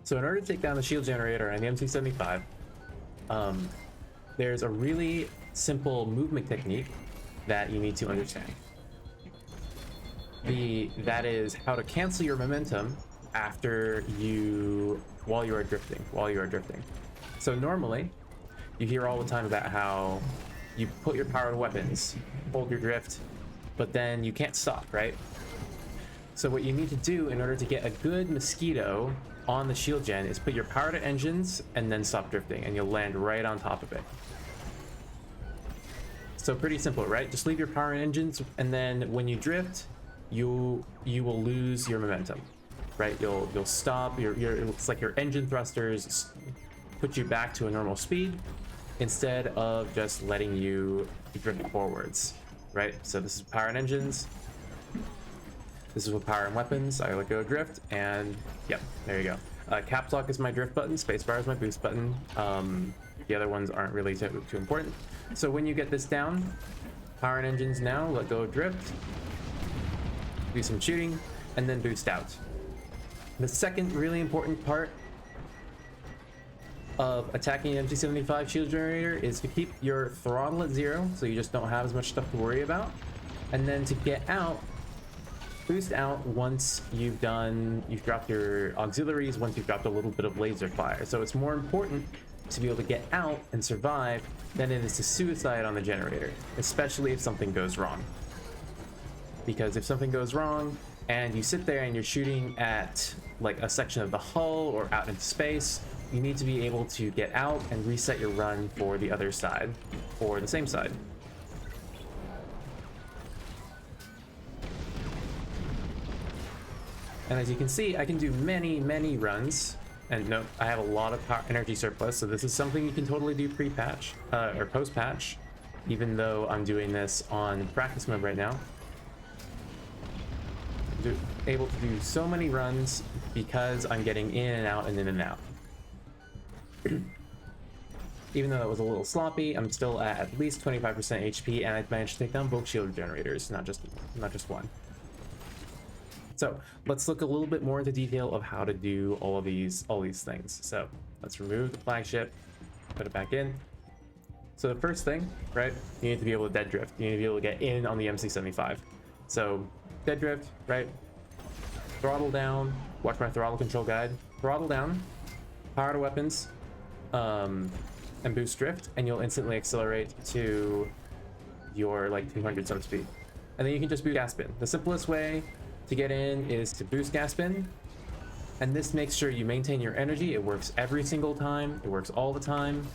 So in order to take down the shield generator and the MC-75, there's a really simple movement technique that you need to understand. That is how to cancel your momentum while you are drifting. So normally, you hear all the time about how you put your powered weapons, hold your drift, but then you can't stop, right? So what you need to do in order to get a good mosquito on the shield gen is put your power to engines and then stop drifting, and you'll land right on top of it. So pretty simple, right? Just leave your power and engines, and then when you drift, you will lose your momentum, right? You'll stop. It's like your engine thrusters put you back to a normal speed instead of just letting you drift forwards, right? So this is power and engines. This is with power and weapons. I let go drift, and yep, there you go. Caps lock is my drift button. Spacebar is my boost button. The other ones aren't really too important. So when you get this down, power and engines now, let go of drift, do some shooting, and then boost out. The second really important part of attacking an MC-75 shield generator is to keep your throttle at 0, so you just don't have as much stuff to worry about. And then to get out, boost out once you've dropped your auxiliaries, once you've dropped a little bit of laser fire. So it's more important to be able to get out and survive than it is to suicide on the generator, especially if something goes wrong. Because if something goes wrong and you sit there and you're shooting at like a section of the hull or out into space, you need to be able to get out and reset your run for the other side or the same side. And as you can see, I can do many runs, and no, I have a lot of energy surplus, so this is something you can totally do pre-patch or post-patch, even though I'm doing this on practice mode right now. Able to do so many runs because I'm getting in and out and in and out. Even though that was a little sloppy, I'm still at least 25% HP, and I managed to take down both shield generators, not just one. So let's look a little bit more into detail of how to do all these things. So let's remove the flagship, put it back in. So the first thing, right, you need to be able to dead drift. You need to be able to get in on the MC-75. So dead drift, right, throttle down, watch my throttle control guide, throttle down, power to weapons, and boost drift, and you'll instantly accelerate to your like 200 some speed. And then you can just boost gas spin. The simplest way to get in is to boost gas spin, and this makes sure you maintain your energy. It works every single time, it works all the time.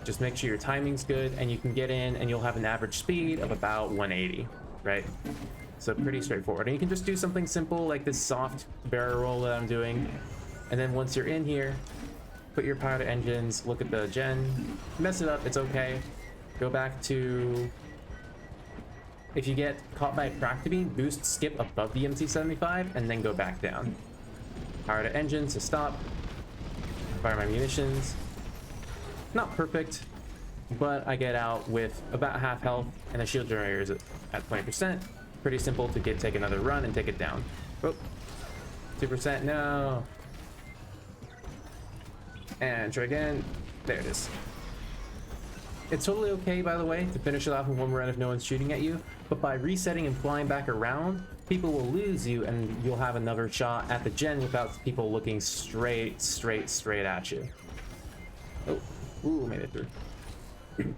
Just make sure your timing's good, and you can get in and you'll have an average speed of about 180, right? So pretty straightforward. And you can just do something simple like this soft barrel roll that I'm doing, and then once you're in here, put your power to engines, look at the gen, mess it up, it's okay. Go back to, if you get caught by a Proctobine, boost skip above the MC-75 and then go back down. Power to engines to stop. Fire my munitions. Not perfect, but I get out with about half health, and the shield generator is at 20%. Pretty simple to take another run and take it down. Oh, 2%, no. And try again. There it is. It's totally okay, by the way, to finish it off in one run if no one's shooting at you, but by resetting and flying back around, people will lose you and you'll have another shot at the gen without people looking straight at you. Oh, ooh, made it through.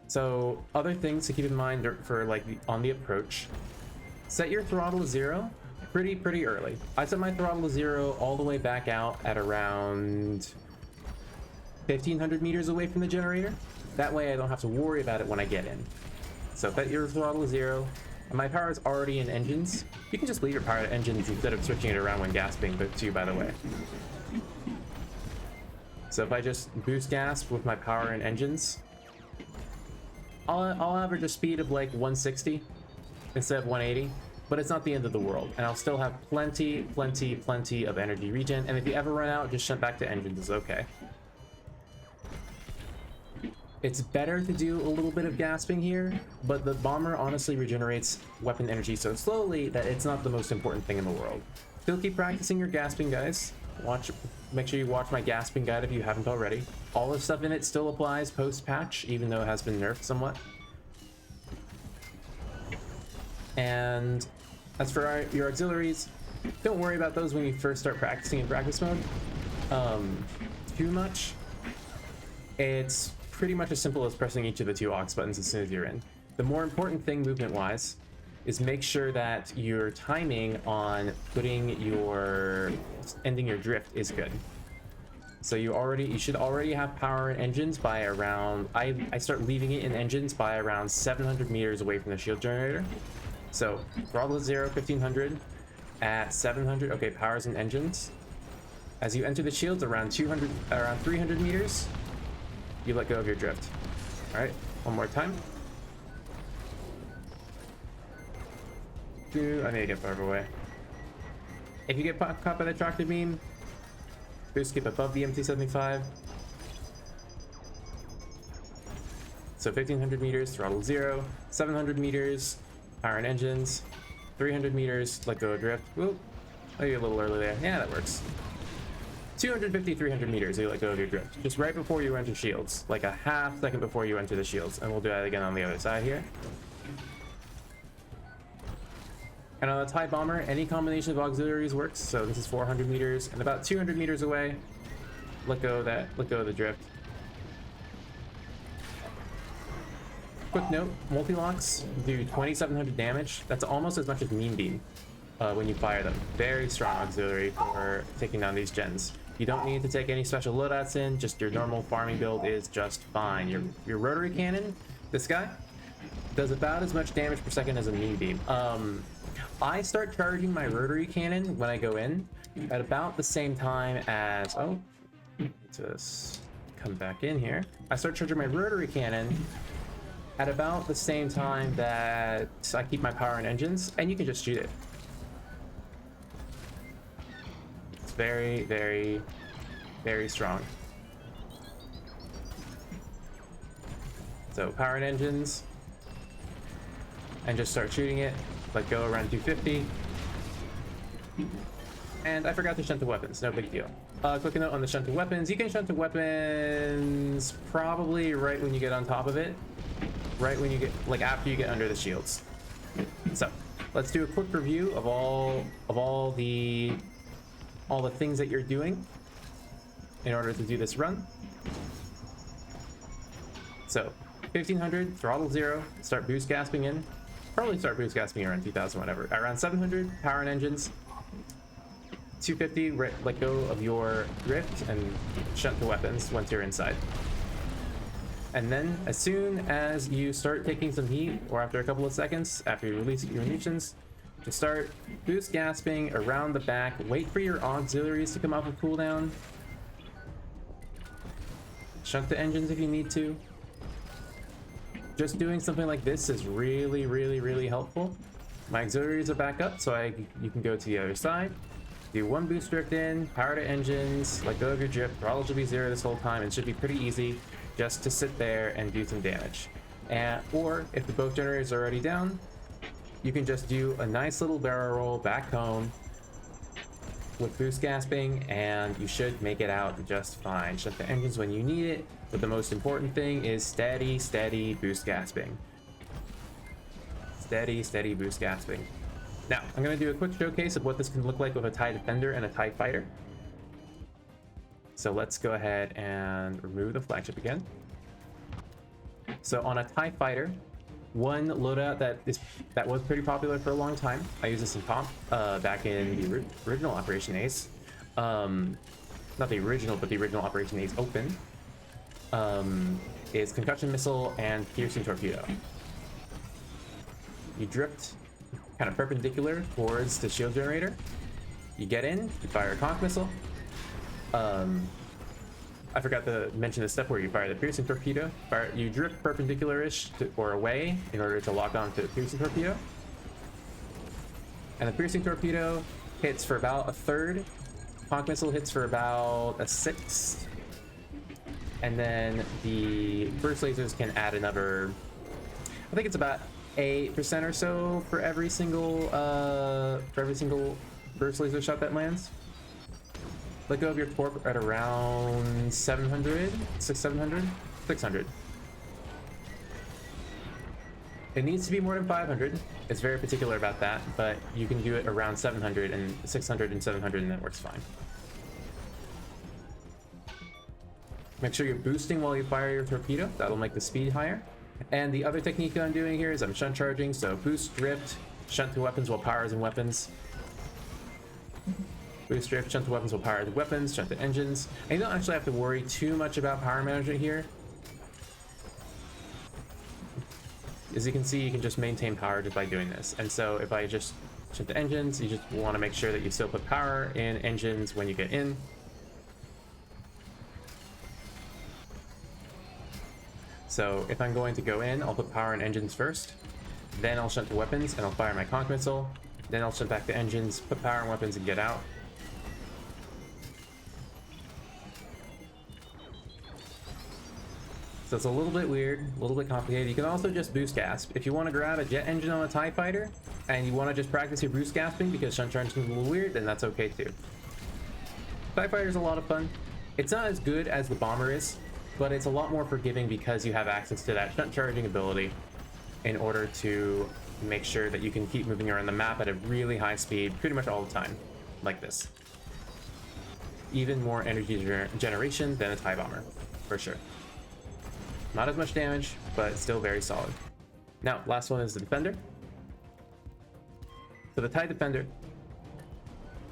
So, other things to keep in mind for like on the approach, set your throttle to 0 pretty early. I set my throttle to 0 all the way back out at around 1,500 meters away from the generator. That way I don't have to worry about it when I get in. So set your throttle to 0. And my power is already in engines. You can just leave your power to engines instead of switching it around when gasping, but too, by the way. So if I just boost gas with my power and engines, I'll average a speed of like 160 instead of 180. But it's not the end of the world, and I'll still have plenty of energy regen, and if you ever run out, just shut back to engines, it's okay. It's better to do a little bit of gasping here, but the bomber honestly regenerates weapon energy so slowly that it's not the most important thing in the world. Still keep practicing your gasping, guys. Make sure you watch my gasping guide if you haven't already. All the stuff in it still applies post-patch, even though it has been nerfed somewhat. And as for your auxiliaries, don't worry about those when you first start practicing in practice mode too much. It's pretty much as simple as pressing each of the 2 aux buttons as soon as you're in. The more important thing movement-wise is make sure that your timing on ending your drift is good. So you should already have power in engines by around, I start leaving it in engines by around 700 meters away from the shield generator. So throttle is 0, 1500 at 700. Okay, powers and engines. As you enter the shields around 300 meters, you let go of your drift. All right, one more time. I need to get farther away. If you get caught by the tractor beam, boost skip above the MC-75. So 1500 meters, throttle 0, 700 meters, power and engines, 300 meters, let go of drift. Whoop, maybe a little early there. Yeah, that works. 250, 300 meters, you let go of your drift. Just right before you enter shields, like a half second before you enter the shields. And we'll do that again on the other side here. And on the TIE Bomber, any combination of auxiliaries works. So this is 400 meters, and about 200 meters away, let go of the drift. Quick note, multi-locks do 2700 damage. That's almost as much as Mean Beam when you fire them. Very strong auxiliary for taking down these gens. You don't need to take any special loadouts in, just your normal farming build is just fine. Your rotary cannon, this guy, does about as much damage per second as a Mean Beam. I start charging my rotary cannon when I go in at about the same time as, just come back in here. I start charging my rotary cannon at about the same time that I keep my power and engines, and you can just shoot it. It's very, very, very strong. So power and engines, and just start shooting it. Let go around 250. And I forgot to shunt the weapons, no big deal. Quick note on the shunt the weapons. You can shunt the weapons probably right when you get on top of it. Right when you get, like after you get under the shields. So let's do a quick review of all the things that you're doing in order to do this run. So 1500, throttle 0, start boost gasping in. Probably start boost gasping around 2000, whatever. Around 700, power and engines. 250, let go of your drift and shunt the weapons once you're inside. And then as soon as you start taking some heat, or after a couple of seconds, after you release your munitions, to start boost gasping around the back. Wait for your auxiliaries to come off of cooldown. Shunt the engines if you need to. Just doing something like this is really, really, really helpful. My auxiliaries are back up, so you can go to the other side. Do one boost drift in, power to engines, let go of your drift. Throttle should be 0 this whole time. It should be pretty easy just to sit there and do some damage. Or if the both generators are already down, you can just do a nice little barrel roll back home with boost gasping, and you should make it out just fine. Shut the engines when you need it, but the most important thing is steady, steady boost gasping. Steady, steady boost gasping. Now, I'm going to do a quick showcase of what this can look like with a TIE Defender and a TIE Fighter. So let's go ahead and remove the flagship again. So on a TIE Fighter, one loadout that was pretty popular for a long time, I used this in comp back in the original Operation Ace. Not the original, but the original Operation Ace Open. Is Concussion Missile and Piercing Torpedo. You drift kind of perpendicular towards the shield generator. You get in, you fire a conch missile. I forgot to mention the step where you fire the piercing torpedo. You drift perpendicular-ish or away in order to lock on to the piercing torpedo. And the piercing torpedo hits for about a third. Conch missile hits for about a sixth. And then the burst lasers can add another, I think it's about 8% or so for every single burst laser shot that lands. let go of your torque at around 700, 700, 600. It needs to be more than 500. It's very particular about that, but you can do it around 700 and 600 and 700 and that works fine. Make sure you're boosting while you fire your torpedo. That'll make the speed higher. And the other technique I'm doing here is I'm shunt charging, so boost, drift, shunt to weapons while power is in weapons. Boost, drift, shunt to weapons while power is in weapons, shunt to engines. And you don't actually have to worry too much about power management here. As you can see, you can just maintain power just by doing this. And so if I just shunt to engines, you just want to make sure that you still put power in engines when you get in. So if I'm going to go in, I'll put power in engines first, then I'll shunt to weapons and I'll fire my conch missile, then I'll shunt back to engines, put power in weapons and get out. So it's a little bit weird, a little bit complicated. You can also just boost gasp. If you want to grab a jet engine on a TIE fighter and you want to just practice your boost gasping because shunt charging is a little weird, then that's okay too. TIE fighter is a lot of fun. It's not as good as the bomber is, but it's a lot more forgiving because you have access to that shunt charging ability in order to make sure that you can keep moving around the map at a really high speed pretty much all the time, like this. Even more energy generation than a TIE bomber, for sure. Not as much damage, but still very solid. Now, last one is the Defender. So the TIE Defender,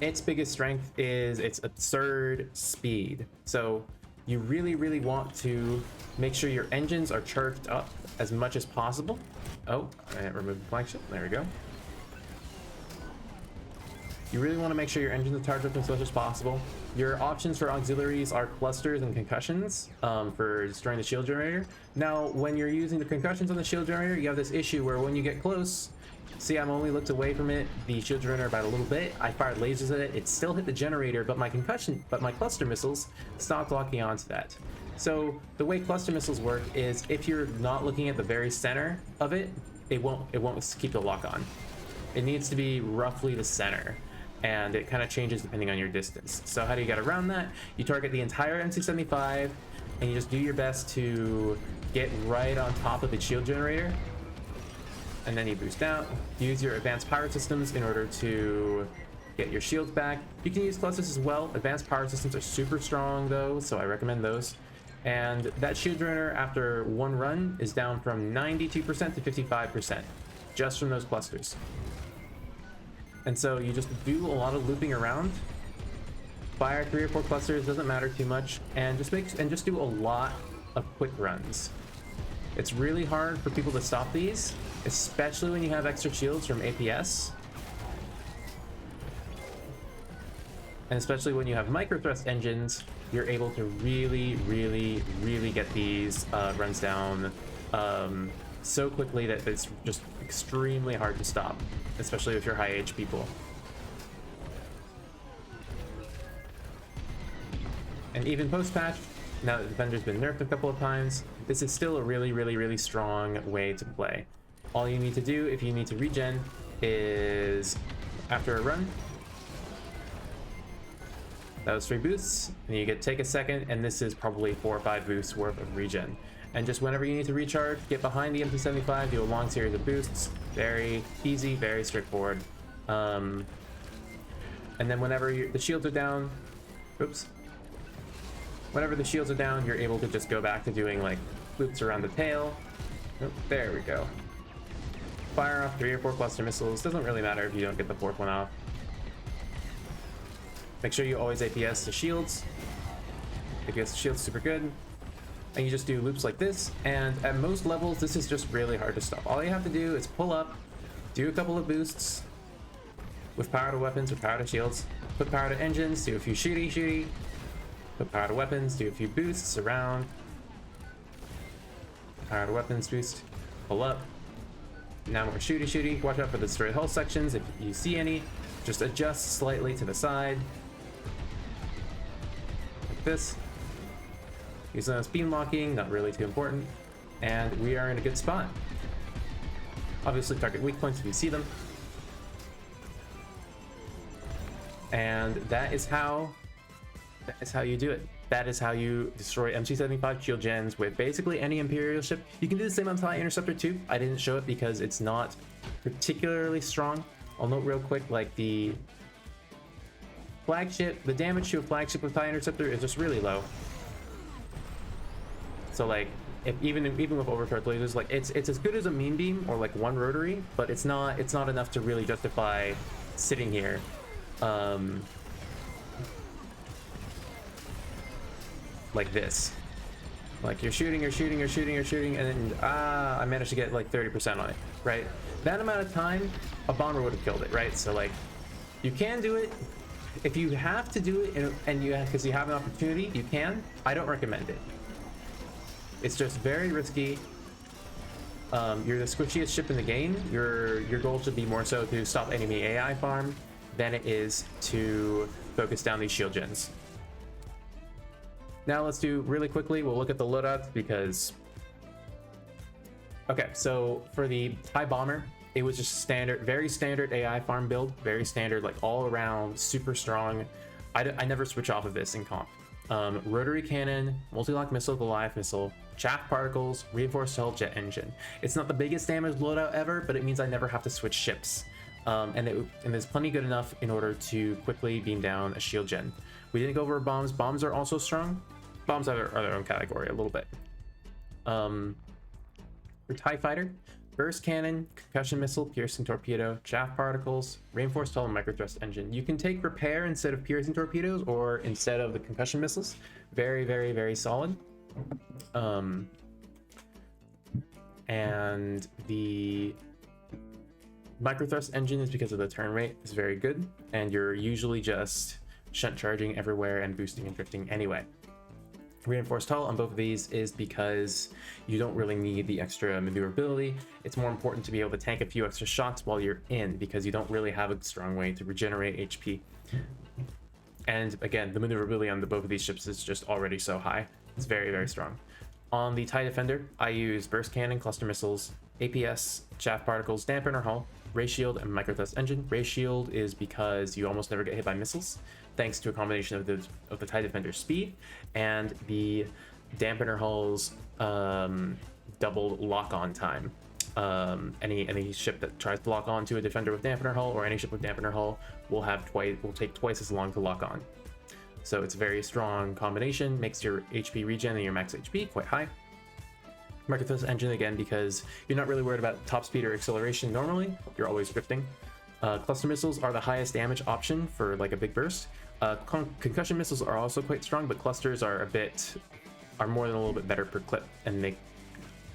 its biggest strength is its absurd speed. So you really, really want to make sure your engines are charged up as much as possible. Oh, I removed the flagship. There we go. You really want to make sure your engines are charged up as much as possible. Your options for auxiliaries are clusters and concussions for destroying the shield generator. Now, when you're using the concussions on the shield generator, you have this issue where when you get close, see, I'm only looked away from it, the shield generator about a little bit. I fired lasers at it. It still hit the generator, but my cluster missiles stopped locking onto that. So the way cluster missiles work is if you're not looking at the very center of it, it won't keep the lock on. It needs to be roughly the center, and it kind of changes depending on your distance. So how do you get around that? You target the entire MC-75, and you just do your best to get right on top of the shield generator, and then you boost out. Use your advanced power systems in order to get your shields back. You can use clusters as well. Advanced power systems are super strong though, so I recommend those. And that shield generator after one run is down from 92% to 55% just from those clusters. And so you just do a lot of looping around. Fire 3 or 4 clusters, doesn't matter too much, and just do a lot of quick runs. It's really hard for people to stop these, especially when you have extra shields from APS. And especially when you have micro thrust engines, you're able to really, really, really get these runs down so quickly that it's just extremely hard to stop, especially if you're high H people. And even post-patch, now that the Defender's been nerfed a couple of times, this is still a really, really, really strong way to play. All you need to do if you need to regen is after a run, that was 3 boosts, and you get take a second, and this is probably 4 or 5 boosts worth of regen. And just whenever you need to recharge, get behind the MC-75, do a long series of boosts. Very easy, very straightforward. And then whenever the shields are down, whenever the shields are down, you're able to just go back to doing like loops around the tail. There we go. Fire off 3 or 4 cluster missiles. Doesn't really matter if you don't get the 4th one off. Make sure you always APS the shields. APS the shields super good. And you just do loops like this, and at most levels this is just really hard to stop. All you have to do is pull up, do a couple of boosts with power to weapons, with power to shields, put power to engines, do a few shooty, put power to weapons, do a few boosts around, power to weapons boost, pull up, now more shooty, watch out for the destroyed hull sections. If you see any, just adjust slightly to the side, like this. Use those beam locking, not really too important, and we are in a good spot. Obviously target weak points if you see them. And that is how That is how you do it. That is how you destroy MC-75 shield gens with basically any Imperial ship. You can do the same on TIE Interceptor too. I didn't show it because it's not particularly strong. I'll note real quick, like the flagship, the damage to a flagship with TIE Interceptor is just really low. So like, if even with overcharged lasers, like it's as good as a mean beam or like one rotary, but it's not enough to really justify sitting here. Like this. Like you're shooting, and then I managed to get like 30% on it, right? That amount of time, a bomber would have killed it, right? So like, you can do it. If you have to do it, and you because you have an opportunity, you can. I don't recommend it. It's just very risky. You're the squishiest ship in the game. Your goal should be more so to stop enemy AI farm than it is to focus down these shield gens. Now let's do really quickly, we'll look at the loadouts because... Okay, so for the TIE Bomber, it was just standard, very standard AI farm build, very standard, like all around, super strong. I never switch off of this in comp. Rotary cannon, multi-lock missile, Goliath missile, chaff particles, reinforced hull, jet engine. It's not the biggest damage loadout ever, but it means I never have to switch ships. And it's plenty good enough in order to quickly beam down a shield gen. We didn't go over bombs. Bombs are also strong. Bombs are their own category a little bit. For TIE Fighter, burst cannon, concussion missile, piercing torpedo, chaff particles, reinforced hull, and microthrust engine. You can take repair instead of piercing torpedoes or instead of the concussion missiles. Very, very, very solid. And the microthrust engine is because of the turn rate is very good, and you're usually just shunt charging everywhere and boosting and drifting anyway. Reinforced hull on both of these is because you don't really need the extra maneuverability. It's more important to be able to tank a few extra shots while you're in, because you don't really have a strong way to regenerate HP. And again, the maneuverability on both of these ships is just already so high. It's very, very strong. On the TIE Defender, I use burst cannon, cluster missiles, APS, chaff particles, dampener hull, ray shield, and microthrust engine. Ray shield is because you almost never get hit by missiles, thanks to a combination of the TIE Defender's speed and the dampener hull's double lock-on time. Any ship that tries to lock on to a defender with dampener hull, or any ship with dampener hull, will take twice as long to lock on. So it's a very strong combination, makes your HP regen and your max HP quite high. Microthrust engine again because you're not really worried about top speed or acceleration normally, you're always drifting. Cluster missiles are the highest damage option for like a big burst. Concussion missiles are also quite strong, but clusters are more than a little bit better per clip, and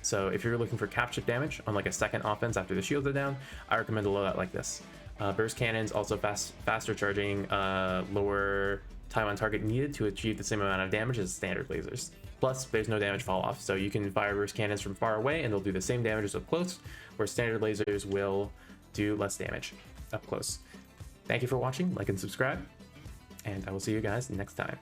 so if you're looking for capture damage on like a second offense after the shields are down, I recommend a loadout like this. Burst cannons also faster charging, lower time on target needed to achieve the same amount of damage as standard lasers. Plus, there's no damage fall off, so you can fire burst cannons from far away and they'll do the same damage as up close, where standard lasers will do less damage up close. Thank you for watching, like and subscribe, and I will see you guys next time.